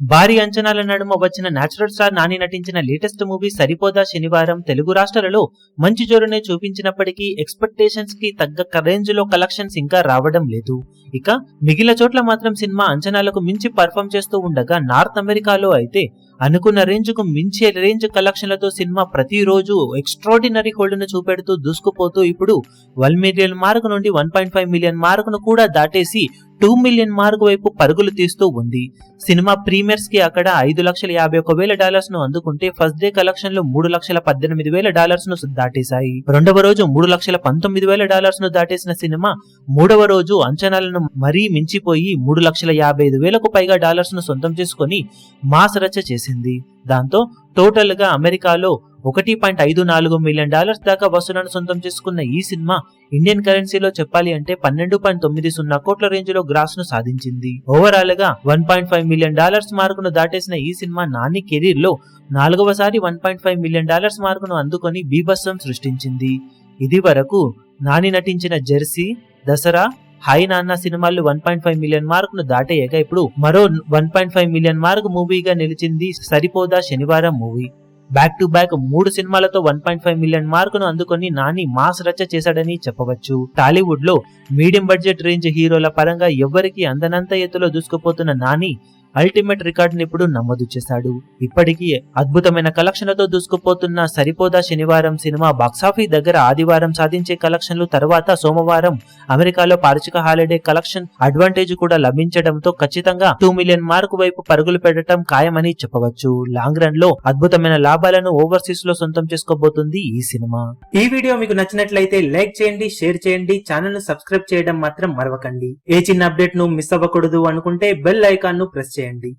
భారీ అంచనాల నడుమ వచ్చిన నేచురల్ స్టార్ నాని నటించిన లేటెస్ట్ మూవీ సరిపోదా శనివారం తెలుగు రాష్ట్రాలలో మంచి జోరునే చూపించినప్పటికీ ఎక్స్పెక్టేషన్స్ కి తగ్గ రేంజ్ లో కలెక్షన్స్ ఇంకా రావడం లేదు. ఇక మిగిలిన చోట్ల మాత్రం సినిమా అంచనాలకు మించి పర్ఫామ్ చేస్తూ ఉండగా నార్త్ అమెరికాలో అయితే అనుకున్న రేంజ్ కు మించే రేంజ్ కలెక్షన్లతో సినిమా ప్రతిరోజు ఎక్స్ట్రాడినరీ హోల్డ్ ను చూపెడుతూ దూసుకుపోతూ ఇప్పుడు 1 మిలియన్ మార్క్ నుండి 1.5 మిలియన్ మార్క్ ను కూడా దాటేసి 2 మిలియన్ మార్క్ వైపు పరుగులు తీస్తూ ఉంది. సినిమా ప్రీమియర్స్ కి అక్కడ $5,51,000 ను అందుకుంటే ఫస్ట్ డే కలెక్షన్లు $3,18,000 ను దాటేశాయి. రెండవ రోజు $3,19,000 ను దాటేసిన సినిమా మూడవ రోజు అంచనాలను మరీ మించిపోయి $3,55,000కు పైగా డాలర్స్ ను సొంతం చేసుకుని మాస్ రచ్చ చేసింది. దాంతో టోటల్ గా అమెరికాలో $1.54 మిలియన్ దాకా వసూలను సొంతం చేసుకున్న ఈ సినిమా ఇండియన్ కరెన్సీలో చెప్పాలి అంటే 12.90 కోట్ల రేంజ్ లో గ్రాస్ ను సాధించింది. ఓవరాల్ గా $1.5 మిలియన్ మార్క్ ను దాటేసిన ఈ సినిమా నాని కెరీర్ లో 4వసారి $1.5 మిలియన్ మార్క్ ను అందుకొని బీభత్సం సృష్టించింది. ఇది వరకు నాని నటించిన జెర్సీ, దసరా, హాయ్ నాన్న సినిమాలు 1.5 మిలియన్ మార్క్ ను దాటేయగా ఇప్పుడు మరో 1.5 మిలియన్ మార్క్ మూవీగా నిలిచింది సరిపోదా శనివారం మూవీ. బ్యాక్ టు బ్యాక్ 3 సినిమాలతో 1.5 మిలియన్ మార్క్ ను అందుకొని నాని మాస్ రచ్చ చేశాడని చెప్పవచ్చు. టాలీవుడ్ లో మీడియం బడ్జెట్ రేంజ్ హీరోల పరంగా ఎవ్వరికి అందనంత ఎత్తులో దూసుకుపోతున్న నాని అల్టిమేట్ రికార్డుని ఇప్పుడు నమోదు చేశాడు. ఇప్పటికీ అద్భుతమైన కలెక్షన్లతో దూసుకుపోతున్న సరిపోదా శనివారం సినిమా బాక్సాఫీస్ దగ్గర ఆదివారం సాధించే కలెక్షన్లు తర్వాత సోమవారం అమెరికాలో పారిచిక హాలిడే కలెక్షన్ అడ్వాంటేజ్ కూడా లభించడంతో ఖచ్చితంగా 2 మిలియన్ మార్క్ వైపు పరుగులు పెట్టడం ఖాయమని చెప్పవచ్చు. లాంగ్ రన్ లో అద్భుతమైన లాభాలను ఓవర్సీస్ లో సొంతం చేసుకోబోతుంది ఈ సినిమా. ఈ వీడియో మీకు నచ్చినట్లయితే లైక్ చేయండి, షేర్ చేయండి, ఛానల్ ను సబ్స్క్రైబ్ చేయడం మాత్రం మరవకండి. ఏ చిన్న అప్డేట్ ను మిస్ అవ్వకూడదు అనుకుంటే బెల్ ఐకాన్ ను ప్రెస్ చేయండి.